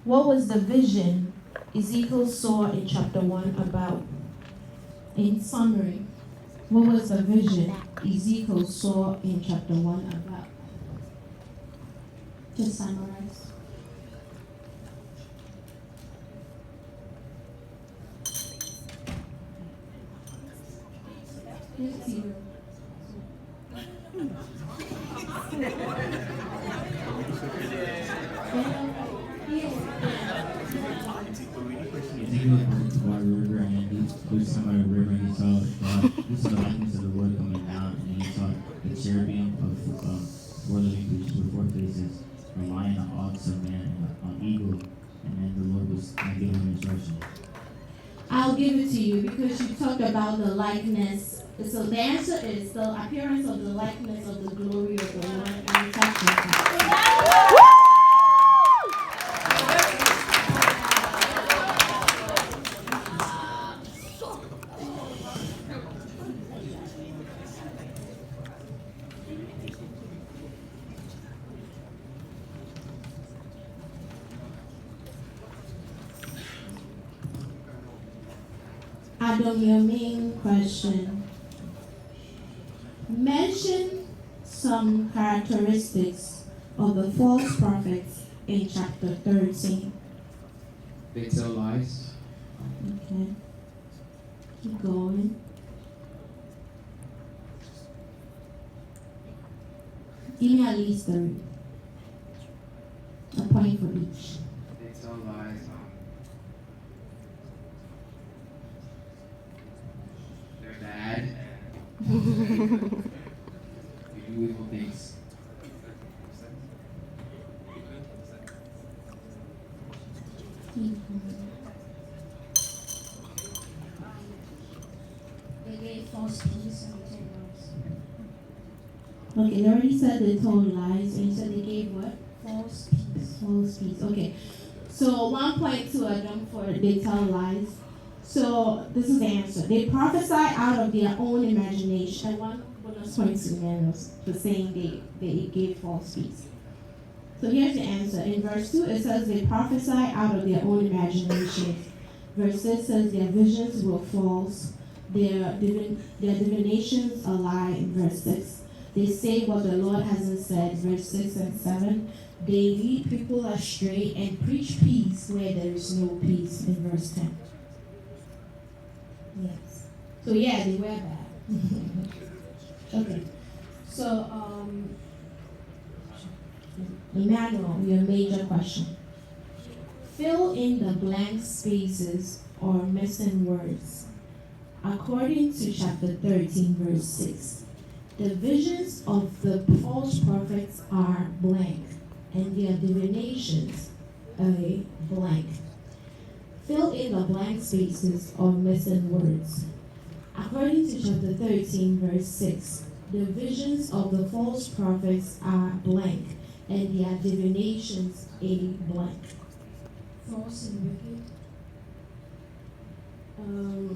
What was the vision Ezekiel saw in chapter 1 about? In summary, what was the vision Ezekiel saw in chapter 1 about? Just summarize. Ezekiel pointed toward a river, and he was talking about a river, and he saw the likeness of the Lord coming down, and he saw the cherubim of four living creatures with 4 faces, a lion, an ox, a man, and an eagle, and then the Lord was giving him instructions. I'll give it to you because you talked about the likeness. So the answer is the appearance of the likeness of the glory of the Lord. And you talked about that. Adom, your main question. Mention some characteristics of the false prophets in chapter 13. They tell lies. Okay. Keep going. Give me at least 3. A point for each. They tell lies. They're bad. They do evil things. They gave false peace and they told lies. Okay, they already said they told lies, and you said they gave what? False peace. False peace. Okay. So 1.2 Adom for they tell lies. So this is the answer. They prophesy out of their own imagination. And 1 bonus point to Emmanuel for saying they gave false peace. So here's the answer. In verse 2, it says they prophesy out of their own imagination. Verse 6 says their visions were false. Their divinations a lie in verse 6. They say what the Lord hasn't said, verse 6 and 7. They lead people astray and preach peace where there is no peace in verse 10. Yes. So yeah, they were bad. Okay. So Emmanuel, your major question. Fill in the blank spaces or missing words. According to chapter 13, verse 6, the visions of the false prophets are blank, and their divinations a blank. Fill in the blank spaces or missing words. According to chapter 13, verse 6, the visions of the false prophets are blank, and their divinations a blank. False and wicked.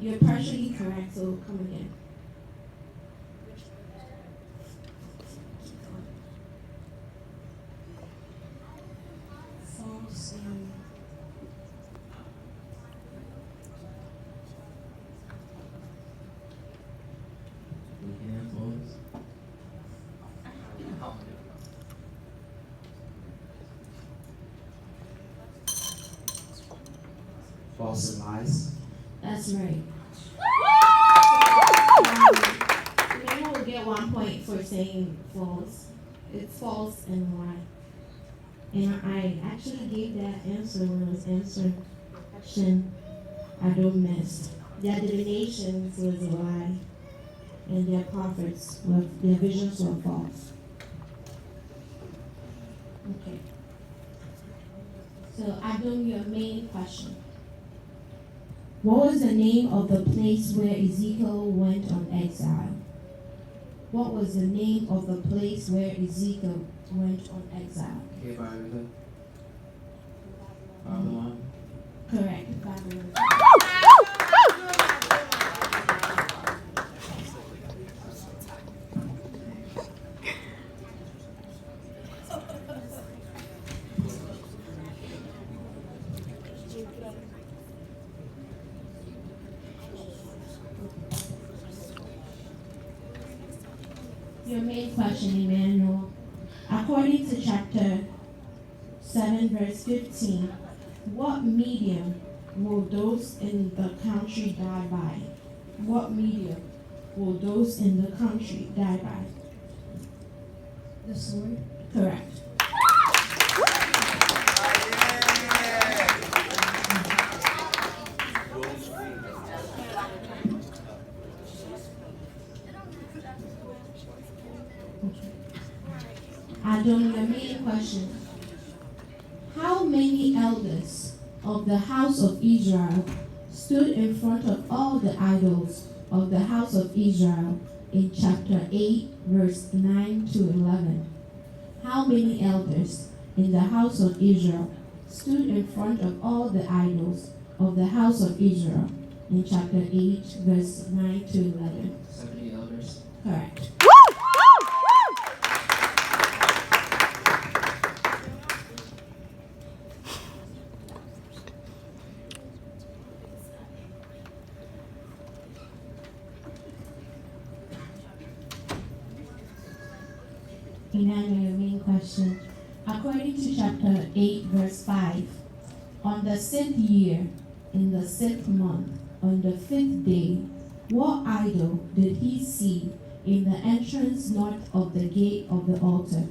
You're partially correct, so come again. False and False and lies. that's right. Emmanuel will get 1 point for saying false. It's false and lie. And I actually gave that answer when I was answering the question I don't miss. Their divinations was a lie, and their prophets their visions were false. Okay. So Adom, your main question. What was the name of the place where Ezekiel went on exile? What was the name of the place where Ezekiel went on exile? Okay, Babylon. Correct, Babylon. your main question, Emmanuel. According to chapter 7, verse 15, what medium will those in the country die by? What medium will those in the country die by? The sword. Correct. Adom, your main question. How many elders of the house of Israel stood in front of all the idols of the house of Israel in chapter 8, verse 9 to 11? How many elders in the house of Israel stood in front of all the idols of the house of Israel in chapter 8, verse 9 to 11? 70 elders. Correct. Emmanuel, your main question. According to chapter 8, verse 5, on the 6th year, in the 6th month, on the 5th day, what idol did he see in the entrance north of the gate of the altar?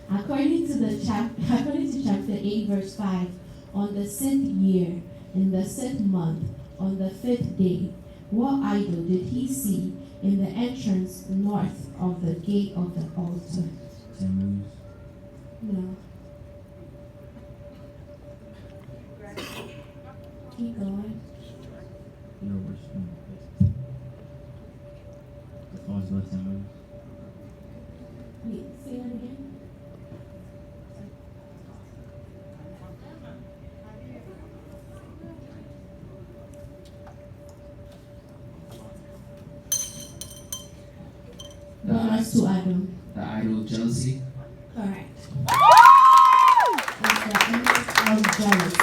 According to chapter 8, verse 5, on the 6th year, in the 6th month, on the 5th day, what idol did he see in the entrance north of the gate of the altar? No. Keep going. Your worship. The false god Tammuz. Wait, say that again. Bonus to Adom. The idol of jealousy. Correct. It's the image of jealousy.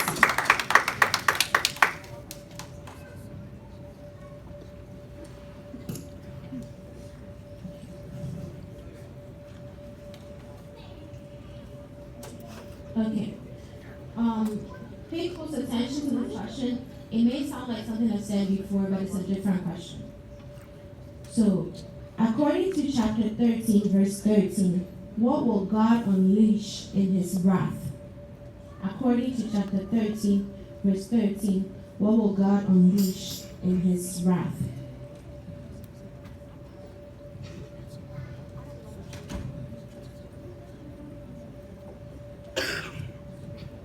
Okay. Pay close attention to this question. It may sound like something I've said before, but it's a different question. So, according to chapter 13, verse 13, what will God unleash in his wrath? According to chapter 13, verse 13, what will God unleash in his wrath?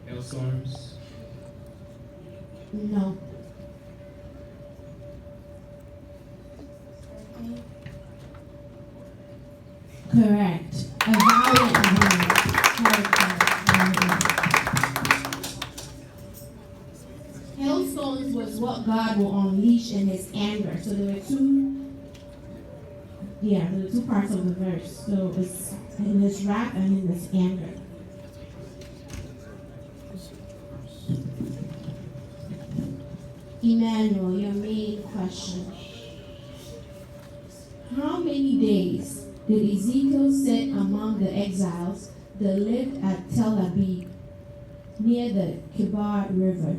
Hailstorms. No. Correct. A violent hailstones was what God will unleash in his anger. So there were two parts of the verse. So it's in his wrath and in his anger. Emmanuel, your main question. How many days did Ezekiel sit among the exiles that lived at Tel Aviv near the Kibar River?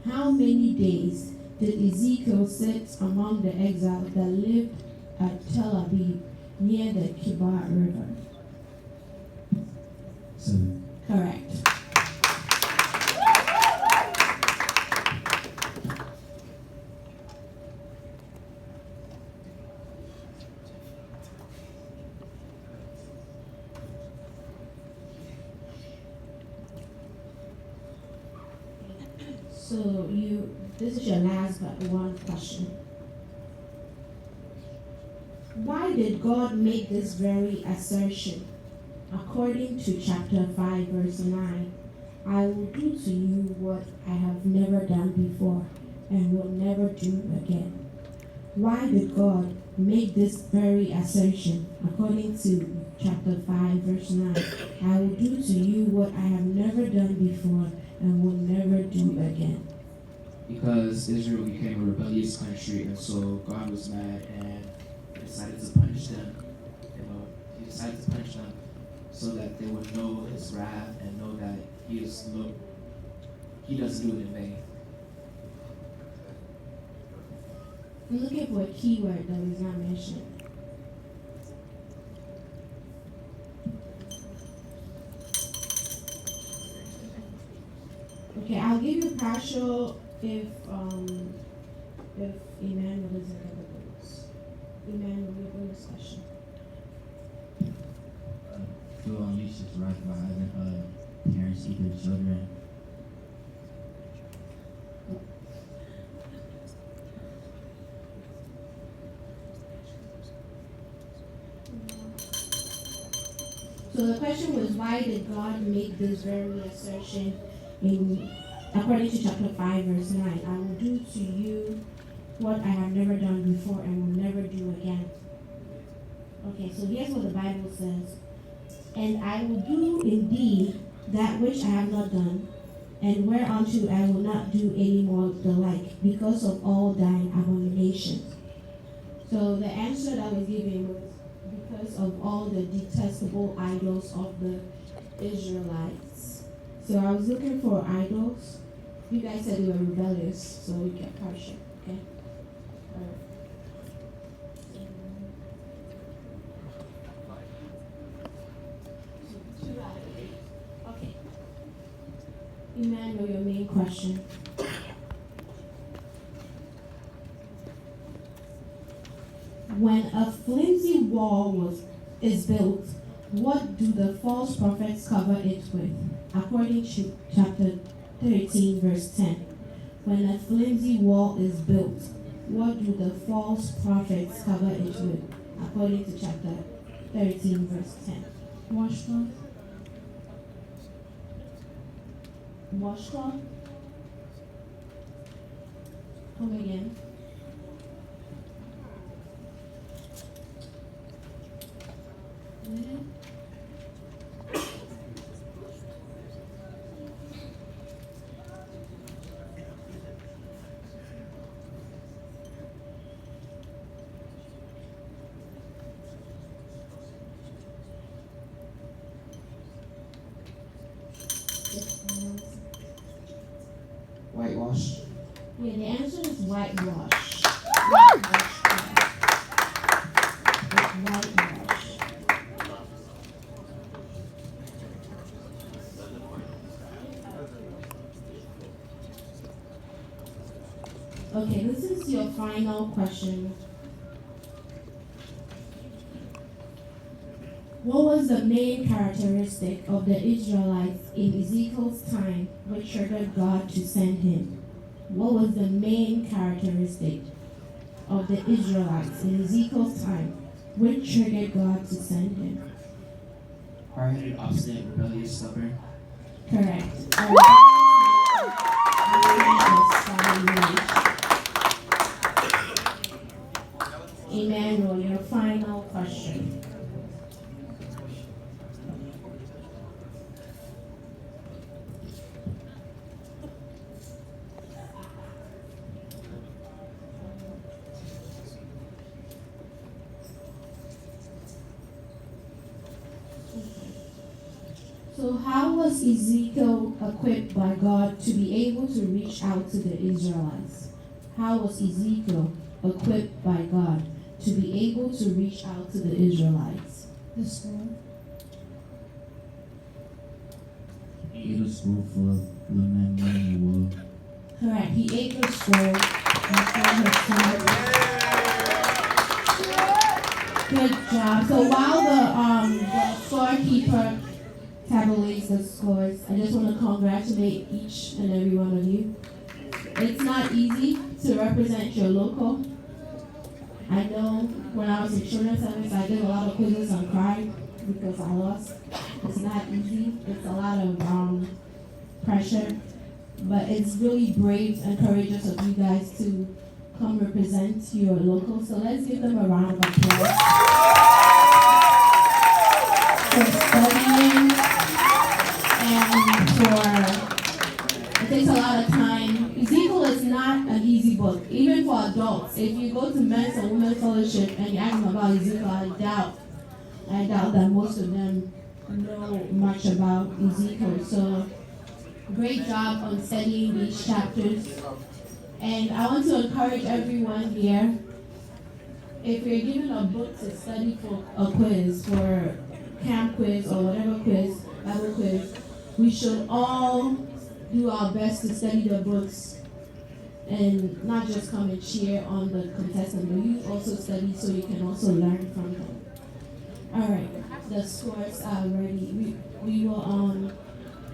How many days did Ezekiel sit among the exiles that lived at Tel Aviv near the Kibar River? 7. Correct. So this is your last but one question. Why did God make this very assertion? According to chapter 5, verse 9, I will do to you what I have never done before and will never do again. Why did God make this very assertion? According to chapter 5, verse 9, I will do to you what I have never done before and will never do again. Because Israel became a rebellious country, and so God was mad and decided to punish them. He decided to punish them so that they would know his wrath and know that he doesn't do it in vain. I'm looking for a keyword that was not mentioned. Okay, I'll give you partial if Emmanuel is available. Emmanuel, we bring this question. Feel unleashed his wrath by having parents eat their children. So the question was, why did God make this very assertion according to chapter 5, verse 9? I will do to you what I have never done before and will never do again. Okay, so here's what the Bible says. And I will do indeed that which I have not done, and whereunto I will not do any more the like, because of all thine abominations. So the answer that was given was because of all the detestable idols of the Israelites. So I was looking for idols. You guys said they were rebellious, so we get partial, okay? Okay. Emmanuel, your main question. When a flimsy wall is built, what do the false prophets cover it with? According to chapter 13, verse 10. When a flimsy wall is built, what do the false prophets cover it with? According to chapter 13, verse 10. Washcloth? Washcloth? Come again. Linen? Whitewash. Yeah, the answer is whitewash. Whitewash. It's whitewash. Okay, this is your final question. What was the main characteristic of the Israelites in Ezekiel's time which triggered God to send him? What was the main characteristic of the Israelites in Ezekiel's time which triggered God to send him? Hard-headed, obstinate, rebellious, stubborn. Correct. Emmanuel, your final question. So how was Ezekiel equipped by God to be able to reach out to the Israelites? How was Ezekiel equipped by God to be able to reach out to the Israelites? The scroll. He ate a scroll full of lament and wool. Correct. He ate the scroll and told his son. Good job. So while the scorekeeper tabulates the scores, I just want to congratulate each and every one of you. It's not easy to represent your local. I know when I was in children's service, I did a lot of quizzes and cried because I lost. It's not easy. It's a lot of pressure, but it's really brave and courageous of you guys to come represent your local. So let's give them a round of applause for studying and for, it takes a lot of time. Ezekiel is not an easy easy book. Even for adults, if you go to men's and women's fellowship and you ask them about Ezekiel, I doubt that most of them know much about Ezekiel. So great job on studying these chapters. And I want to encourage everyone here, if you're given a book to study for a quiz, for camp quiz or whatever quiz, Bible quiz, we should all do our best to study the books and not just come and cheer on the contestant, but you also study so you can also learn from them. All right, the scores are ready. We will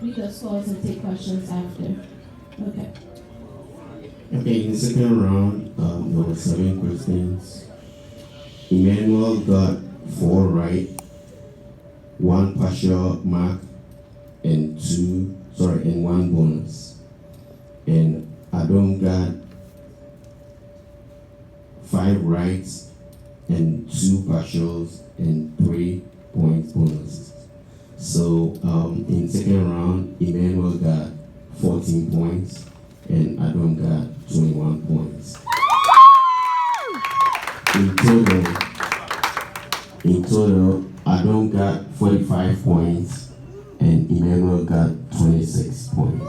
read the scores and take questions after. Okay. Okay, in the second round, there were 7 questions. Emmanuel got 4 right, 1 partial mark, and 1 bonus. And Adom got 5 rights and 2 partials and 3 points bonus. So in second round, Emmanuel got 14 points and Adom got 21 points. In total, Adom got 45 points and Emmanuel got 26 points.